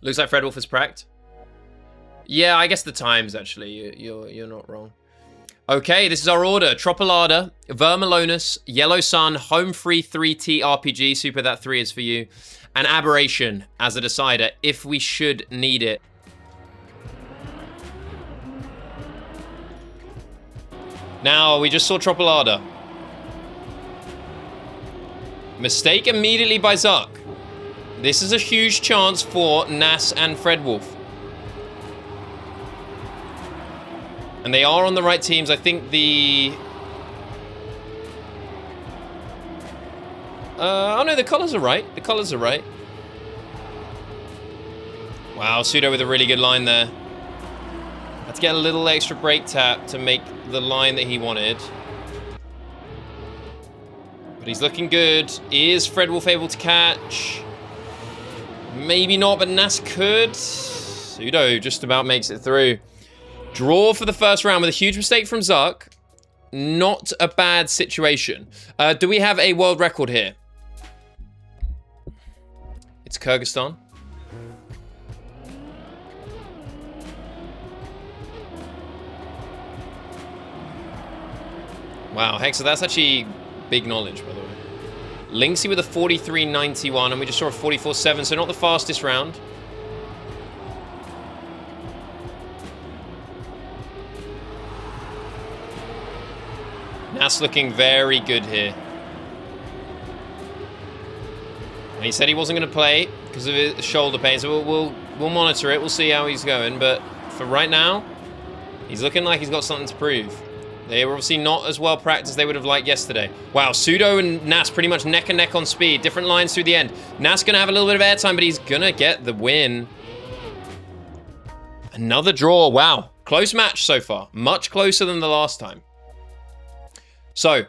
Looks like Fredwolf is pracked. Yeah, I guess the times, actually. You're not wrong. Okay, this is our order. Tropolada, Vermalonus, Yellow Sun, Home Free 3T RPG. Super, that 3 is for you. And Aberration as a decider, if we should need it. Now, we just saw Tropolada. Mistake immediately by Zuqq. This is a huge chance for Nass and Fredwolf. And they are on the right teams. I think the... oh no, the colors are right. The colors are right. Wow, Suudo with a really good line there. Had to get a little extra brake tap to make the line that he wanted. But he's looking good. Is Fredwolf able to catch? Maybe not, but Nass could. Suudo just about makes it through. Draw for the first round with a huge mistake from Zuqq. Not a bad situation. Do we have a world record here? It's Kyrgyzstan. Wow, Hexa, that's actually big knowledge, by the way. Lynxy with a 43.91, and we just saw a 44.7, so not the fastest round. Nass looking very good here. And he said he wasn't going to play because of his shoulder pain, so we'll monitor it. We'll see how he's going, but for right now, he's looking like he's got something to prove. They were obviously not as well practiced as they would have liked yesterday. Wow, Suudo and Nass pretty much neck and neck on speed. Different lines through the end. Nass going to have a little bit of airtime, but he's going to get the win. Another draw. Wow. Close match so far. Much closer than the last time. So,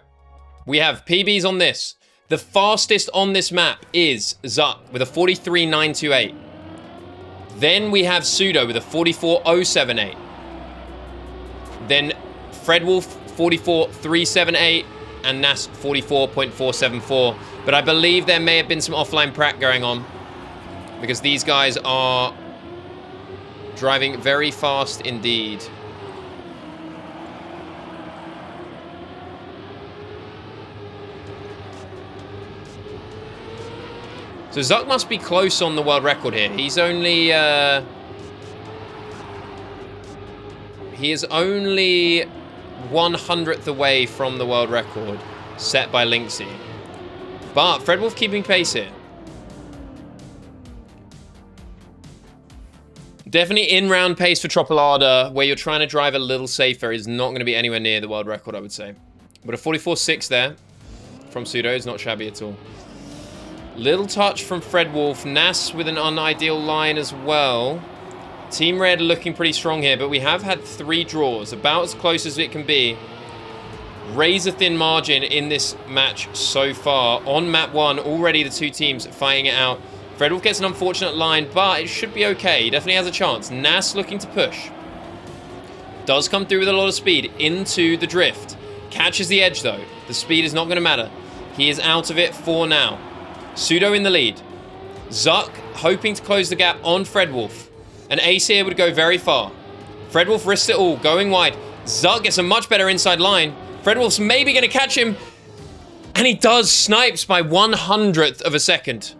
we have PBs on this. The fastest on this map is Zuqq with a 43.928. Then we have Suudo with a 44.078. Then Fredwolf 44.378 and Nass 44.474. But I believe there may have been some offline prac going on because these guys are driving very fast indeed. So Zuqq must be close on the world record here. He's only... he is only 100th away from the world record set by Lynxy. But Fredwolf keeping pace here. Definitely in-round pace for Tropolada, where you're trying to drive a little safer, is not going to be anywhere near the world record, I would say. But a 44.6 there from Suudo is not shabby at all. Little touch from Fredwolf. Nass with an unideal line as well. Team Red looking pretty strong here, but we have had 3 draws. About as close as it can be. Razor thin margin in this match so far. On map 1, already the 2 teams fighting it out. Fredwolf gets an unfortunate line, but it should be okay. He definitely has a chance. Nass looking to push. Does come through with a lot of speed into the drift. Catches the edge, though. The speed is not going to matter. He is out of it for now. Suudo in the lead. Zuqq hoping to close the gap on Fredwolf. An ace here would go very far. Fredwolf risks it all, going wide. Zuqq gets a much better inside line. Fredwolf's maybe going to catch him. And he does. Snipes by 100th of a second.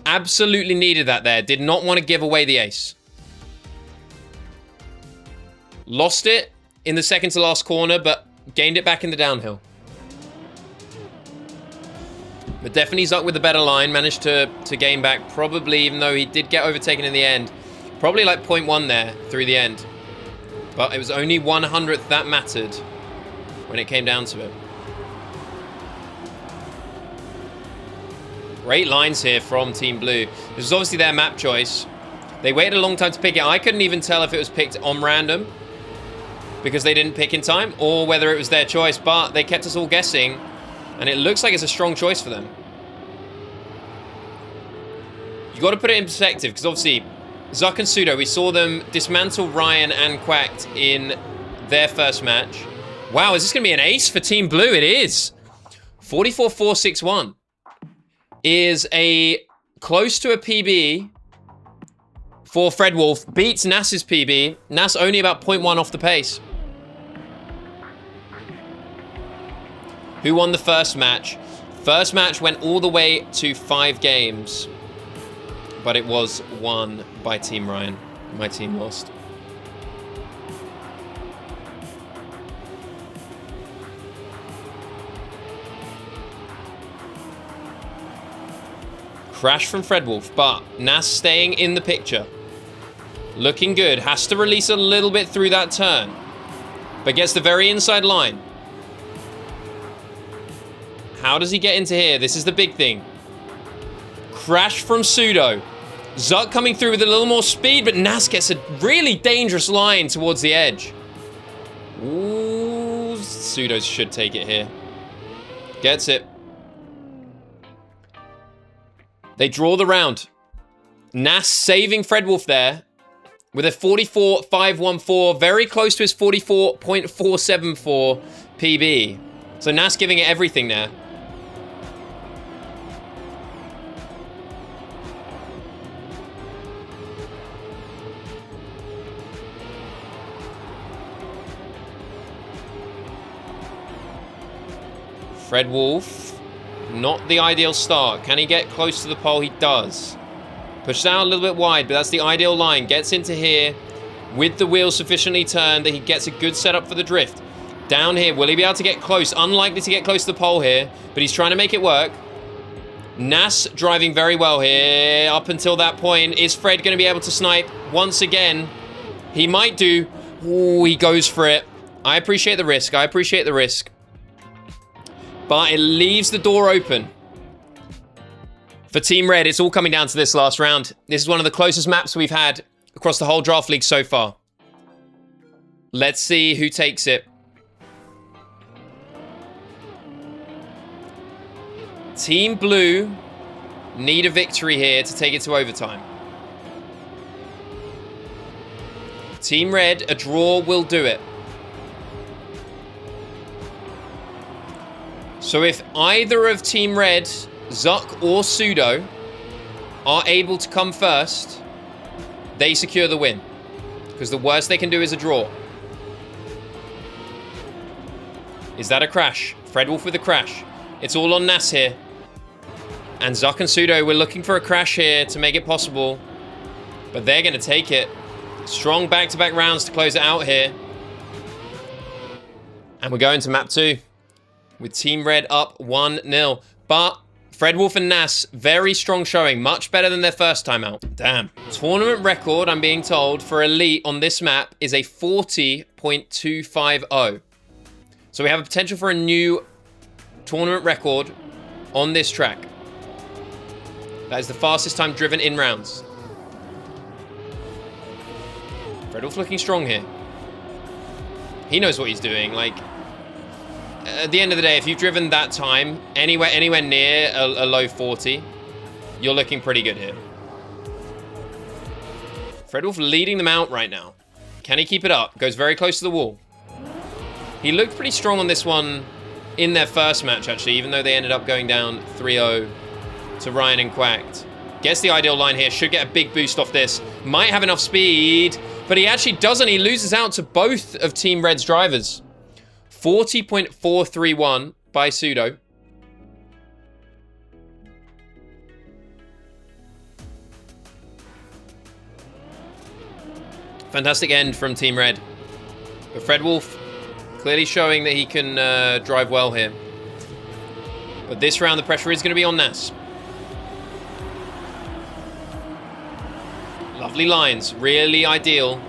Absolutely needed that there. Did not want to give away the ace. Lost it in the second to last corner, but gained it back in the downhill. But definitely Zuqq with the better line. Managed to gain back, probably, even though he did get overtaken in the end. Probably like 0.1 there through the end. But it was only 100th that mattered when it came down to it. Great lines here from Team Blue. This was obviously their map choice. They waited a long time to pick it. I couldn't even tell if it was picked on random because they didn't pick in time or whether it was their choice, but they kept us all guessing. And it looks like it's a strong choice for them. You got to put it in perspective, because obviously, Zuqq and Suudo, we saw them dismantle Ryan and Quacked in their first match. Wow, is this going to be an ace for Team Blue? It is. 44.461 is a close to a PB for Fredwolf. Beats Nass's PB. Nass only about 0.1 off the pace. Who won the first match? First match went all the way to 5 games. But it was won by Team Ryan. My team lost. Crash from Fredwolf, but Nass staying in the picture. Looking good. Has to release a little bit through that turn. But gets the very inside line. How does he get into here? This is the big thing. Crash from Suudo. Zuqq coming through with a little more speed, but Nass gets a really dangerous line towards the edge. Ooh, Suudo should take it here. Gets it. They draw the round. Nass saving Fredwolf there with a 44.514, very close to his 44.474 PB. So Nass giving it everything there. Fredwolf, not the ideal start. Can he get close to the pole? He does. Pushed out a little bit wide, but that's the ideal line. Gets into here with the wheel sufficiently turned that he gets a good setup for the drift. Down here, will he be able to get close? Unlikely to get close to the pole here, but he's trying to make it work. Nass driving very well here up until that point. Is Fred going to be able to snipe once again? He might do. Ooh, he goes for it. I appreciate the risk. I appreciate the risk. But it leaves the door open. For Team Red, it's all coming down to this last round. This is one of the closest maps we've had across the whole draft league so far. Let's see who takes it. Team Blue need a victory here to take it to overtime. Team Red, a draw will do it. So if either of Team Red, Zuqq or Suudo, are able to come first, they secure the win. Because the worst they can do is a draw. Is that a crash? Fredwolf with a crash. It's all on Nass here. And Zuqq and Suudo, we're looking for a crash here to make it possible. But they're going to take it. Strong back-to-back rounds to close it out here. And we're going to map 2. With Team Red up 1-0. But Fredwolf and Nass, very strong showing. Much better than their first time out. Damn. Tournament record, I'm being told, for Elite on this map is a 40.250. So we have a potential for a new tournament record on this track. That is the fastest time driven in rounds. Fredwolf looking strong here. He knows what he's doing. Like, at the end of the day, if you've driven that time anywhere near a low 40, you're looking pretty good here. Fredwolf leading them out right now. Can he keep it up? Goes very close to the wall. He looked pretty strong on this one in their first match, actually, even though they ended up going down 3-0 to Ryan and Quacked. Gets the ideal line here. Should get a big boost off this. Might have enough speed, but he actually doesn't. He loses out to both of Team Red's drivers. 40.431 by Suudo. Fantastic end from Team Red. But Fredwolf clearly showing that he can drive well here. But this round, the pressure is going to be on Nass. Lovely lines. Really ideal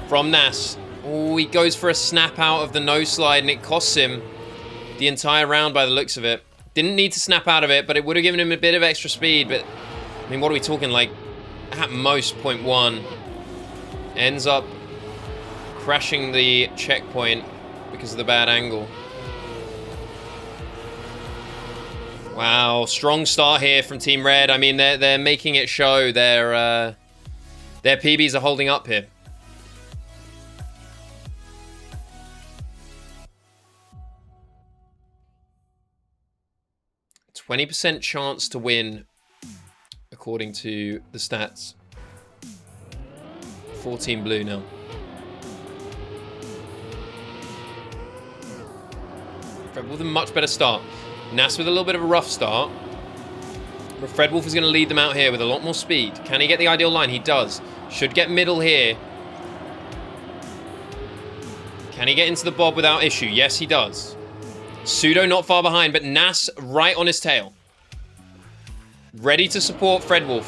from Nass. Oh, he goes for a snap out of the nose slide, and it costs him the entire round by the looks of it. Didn't need to snap out of it, but it would have given him a bit of extra speed. But, I mean, what are we talking? Like, at most 0.1. Ends up crashing the checkpoint because of the bad angle. Wow, strong start here from Team Red. I mean, they're making it show. Their PBs are holding up here. 20% chance to win, according to the stats. 14 blue now. Fredwolf with a much better start. Nass with a little bit of a rough start. But Fredwolf is going to lead them out here with a lot more speed. Can he get the ideal line? He does. Should get middle here. Can he get into the bob without issue? Yes, he does. Suudo not far behind, but Nass right on his tail. Ready to support Fredwolf.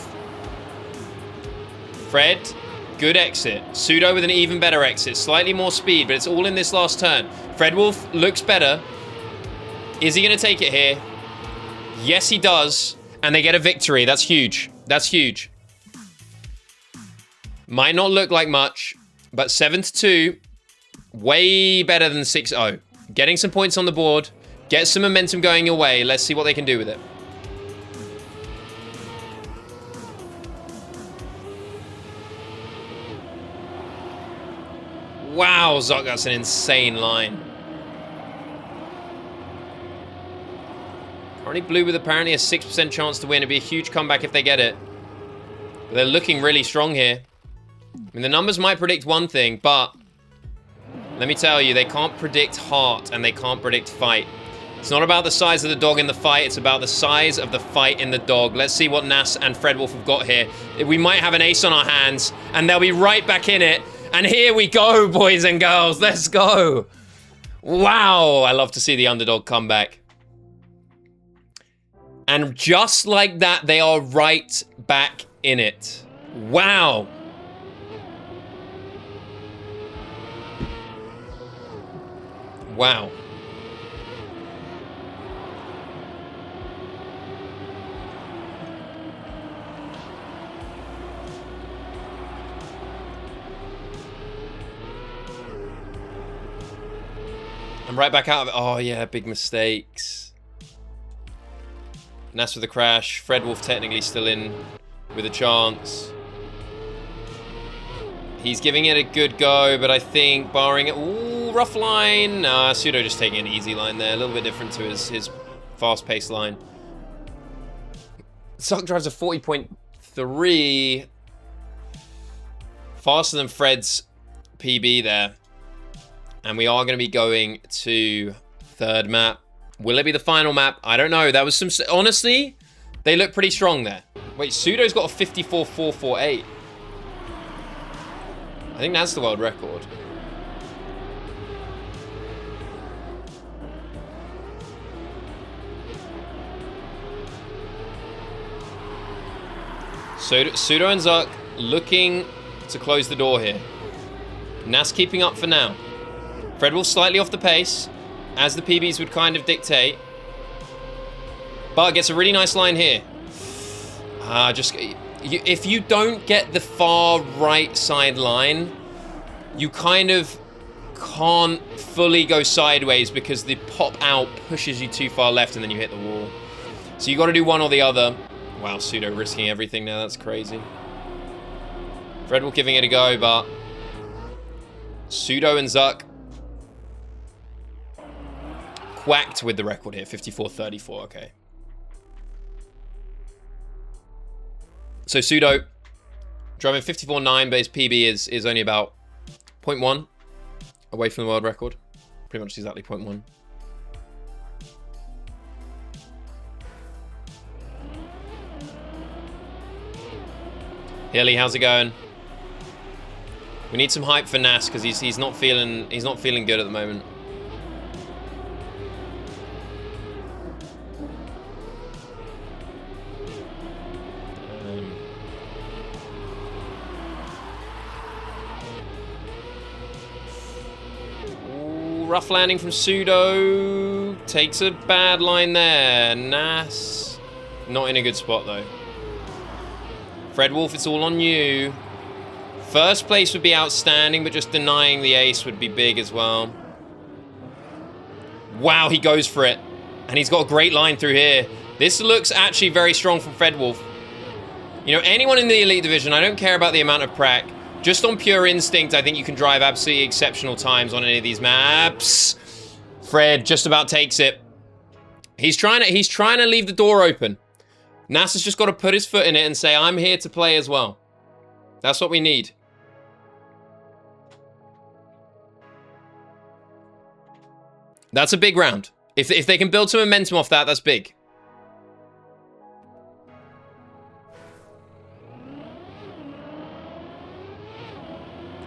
Fred, good exit. Suudo with an even better exit. Slightly more speed, but it's all in this last turn. Fredwolf looks better. Is he going to take it here? Yes, he does. And they get a victory. That's huge. That's huge. Might not look like much, but 7-2. Way better than 6-0. Getting some points on the board. Get some momentum going your way. Let's see what they can do with it. Wow, Zuqq, that's an insane line. Currently blue with apparently a 6% chance to win. It'd be a huge comeback if they get it. But they're looking really strong here. I mean, the numbers might predict one thing, but let me tell you, they can't predict heart and they can't predict fight. It's not about the size of the dog in the fight. It's about the size of the fight in the dog. Let's see what Nass and Fredwolf have got here. We might have an ace on our hands and they'll be right back in it. And here we go, boys and girls. Let's go. Wow. I love to see the underdog come back. And just like that, they are right back in it. Wow. Wow. I'm right back out of it. Oh, yeah, big mistakes. Nass with a crash. Fredwolf technically still in with a chance. He's giving it a good go, but I think barring it... Ooh, rough line. Nah, Suudo just taking an easy line there. A little bit different to his fast-paced line. Zuqq drives a 40.3. Faster than Fred's PB there. And we are going to be going to third map. Will it be the final map? I don't know. That was some... Honestly, they look pretty strong there. Wait, Suudo's got a 54.448. I think that's the world record. Suudo and Zuqq looking to close the door here. Nass keeping up for now. Fredwolf slightly off the pace, as the PBs would kind of dictate. But gets a really nice line here. If you don't get the far right side line, you kind of can't fully go sideways because the pop out pushes you too far left and then you hit the wall. So you got to do one or the other. Wow, Suudo risking everything now. That's crazy. Fredwolf giving it a go, but Suudo and Zuqq whacked with the record here. 54.34. Okay. So Suudo driving 54.9, but his PB is only about 0.1 away from the world record. Pretty much exactly 0.1. Hilly, how's it going? We need some hype for Nass because he's not feeling good at the moment. Rough landing from Suudo. Takes a bad line there. Nass. Not in a good spot, though. Fredwolf, it's all on you. First place would be outstanding, but just denying the ace would be big as well. Wow, he goes for it. And he's got a great line through here. This looks actually very strong from Fredwolf. You know, anyone in the Elite Division, I don't care about the amount of prac. Just on pure instinct, I think you can drive absolutely exceptional times on any of these maps. Fred just about takes it. He's trying to leave the door open. Nass has just got to put his foot in it and say, I'm here to play as well. That's what we need. That's a big round. If they can build some momentum off that, that's big.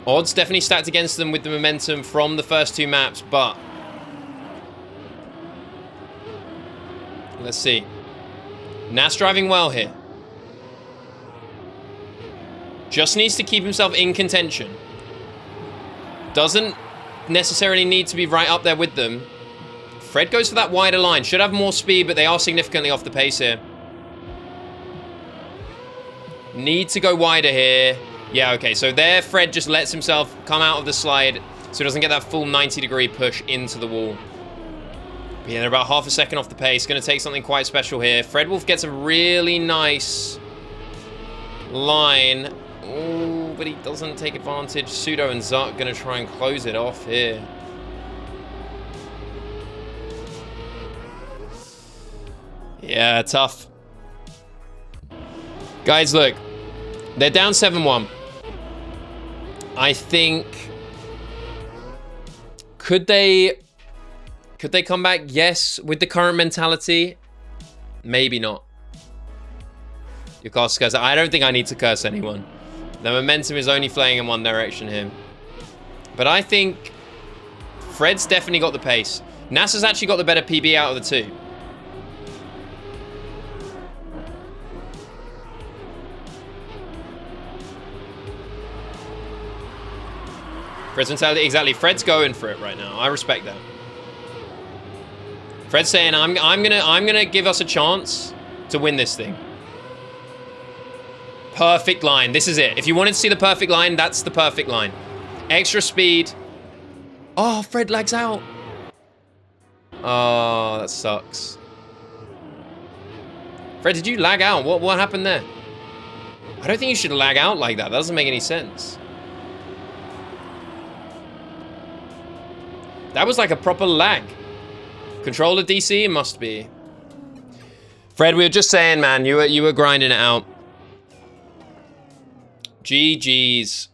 Odds definitely stacked against them with the momentum from the first 2 maps, but let's see. Nass driving well here. Just needs to keep himself in contention. Doesn't necessarily need to be right up there with them. Fred goes for that wider line. Should have more speed, but they are significantly off the pace here. Need to go wider here. Yeah, okay, so there Fred just lets himself come out of the slide so he doesn't get that full 90-degree push into the wall. But yeah, they're about half a second off the pace. Going to take something quite special here. Fredwolf gets a really nice line. Oh, but he doesn't take advantage. Suudo and Zuqq going to try and close it off here. Yeah, tough. Guys, look. They're down 7-1. I think... Could they come back? Yes. With the current mentality? Maybe not. You can't curse. I don't think I need to curse anyone. The momentum is only flaying in one direction here. But I think Fred's definitely got the pace. Nass has actually got the better PB out of the two. Fred's mentality, exactly. Fred's going for it right now. I respect that. Fred's saying, I'm gonna give us a chance to win this thing. Perfect line. This is it. If you wanted to see the perfect line, that's the perfect line. Extra speed. Oh, Fred lags out. Oh, that sucks. Fred, did you lag out? What happened there? I don't think you should lag out like that. That doesn't make any sense. That was like a proper lag. Controller DC, it must be. Fred, we were just saying, man, you were grinding it out. GG's.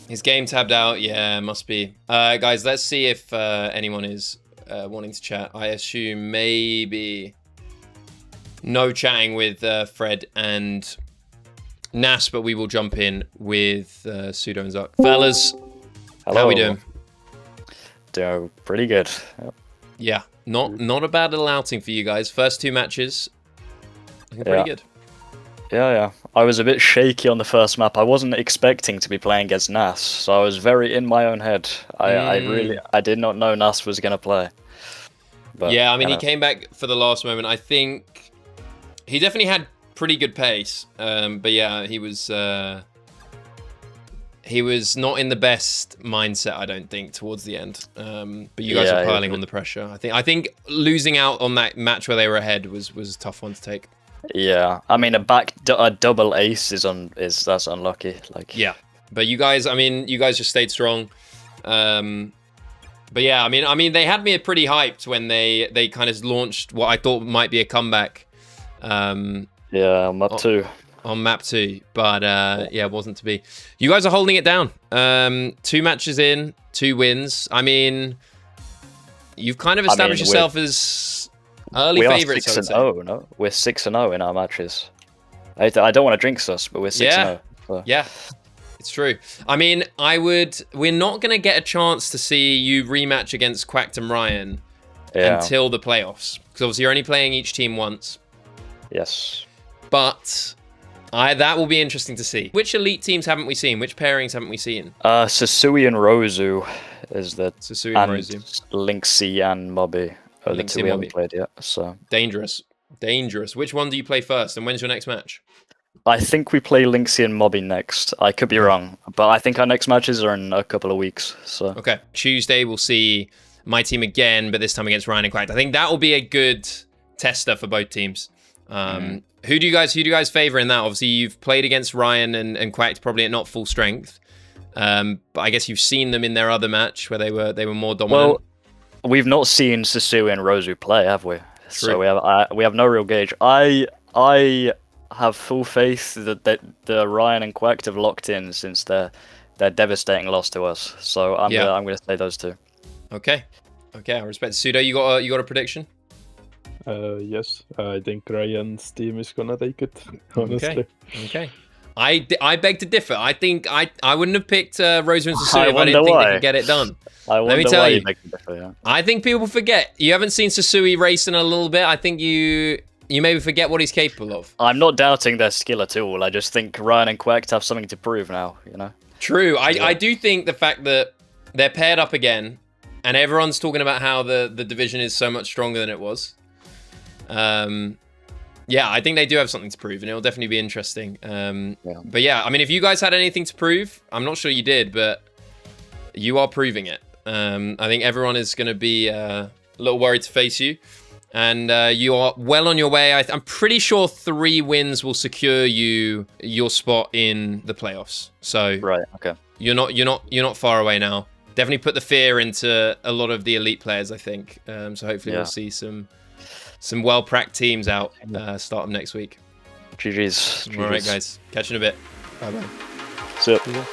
His game tabbed out. Yeah, must be. Guys, let's see if anyone is wanting to chat. I assume maybe no chatting with Fred and Nass, but we will jump in with Suudo and Zuqq. Fellas, hello. how we doing? Doing pretty good. Yep. Yeah, not a bad little outing for you guys. First 2 matches, looking pretty good. Yeah. I was a bit shaky on the first map. I wasn't expecting to be playing against Nass, so I was very in my own head. I did not know Nass was gonna play. But, yeah, I mean, he came back for the last moment. I think he definitely had pretty good pace. But yeah, he was not in the best mindset, I don't think, towards the end. But you guys were piling on the pressure. I think losing out on that match where they were ahead was a tough one to take. Yeah, I mean a double ace that's unlucky. Like yeah, but you guys just stayed strong. But yeah, I mean they had me pretty hyped when they kind of launched what I thought might be a comeback. Yeah, map 2. On map 2, but yeah, it wasn't to be. You guys are holding it down. 2 matches in, 2 wins. I mean, you've kind of established yourself as early favorites. We are 6-0, no? We're 6-0 in our matches. I don't want to jinx us, but we're 6-0. Yeah, so. Yeah, it's true. I mean, we're not going to get a chance to see you rematch against Quacked and Ryan until the playoffs. Because obviously you're only playing each team once. Yes. But that will be interesting to see. Which elite teams haven't we seen? Which pairings haven't we seen? Sasui and Rozu is the Sasui and Rozu. Linksy and Mobby are the 2 we haven't played yet. So dangerous. Which one do you play first, and when's your next match? I think we play Linksy and Mobby next. I could be wrong, but I think our next matches are in a couple of weeks. So okay, Tuesday we'll see my team again, but this time against Ryan and Quacked. I think that will be a good tester for both teams. Who do you guys favor in that? Obviously, you've played against Ryan and Quacked probably at not full strength. But I guess you've seen them in their other match where they were more dominant. Well, we've not seen Sasui and Rozu play, have we? True. So we have no real gauge. I have full faith that the Ryan and Quacked have locked in since their devastating loss to us. So I'm gonna say those 2. Okay. Okay, I respect. Suudo, you got a prediction? Yes, I think Ryan's team is gonna take it. Honestly. Okay. I beg to differ. I think I wouldn't have picked Rosa and Suudo if I wonder didn't think they why. could get it done. I Let me wonder tell why you. beg to differ, yeah. I think people forget. You haven't seen Suudo race in a little bit. I think you maybe forget what he's capable of. I'm not doubting their skill at all. I just think Ryan and Quacked have something to prove now, you know? True. I do think the fact that they're paired up again, and everyone's talking about how the division is so much stronger than it was. Yeah, I think they do have something to prove, and it'll definitely be interesting. But yeah, I mean, if you guys had anything to prove, I'm not sure you did, but you are proving it. I think everyone is going to be a little worried to face you, and you are well on your way. I'm pretty sure 3 wins will secure you your spot in the playoffs. So Right, okay. you're not far away now. Definitely put the fear into a lot of the elite players, I think. So hopefully we'll see some well-pracked teams out start of next week. GG's. All right, guys. Catch you in a bit. Bye-bye. See ya.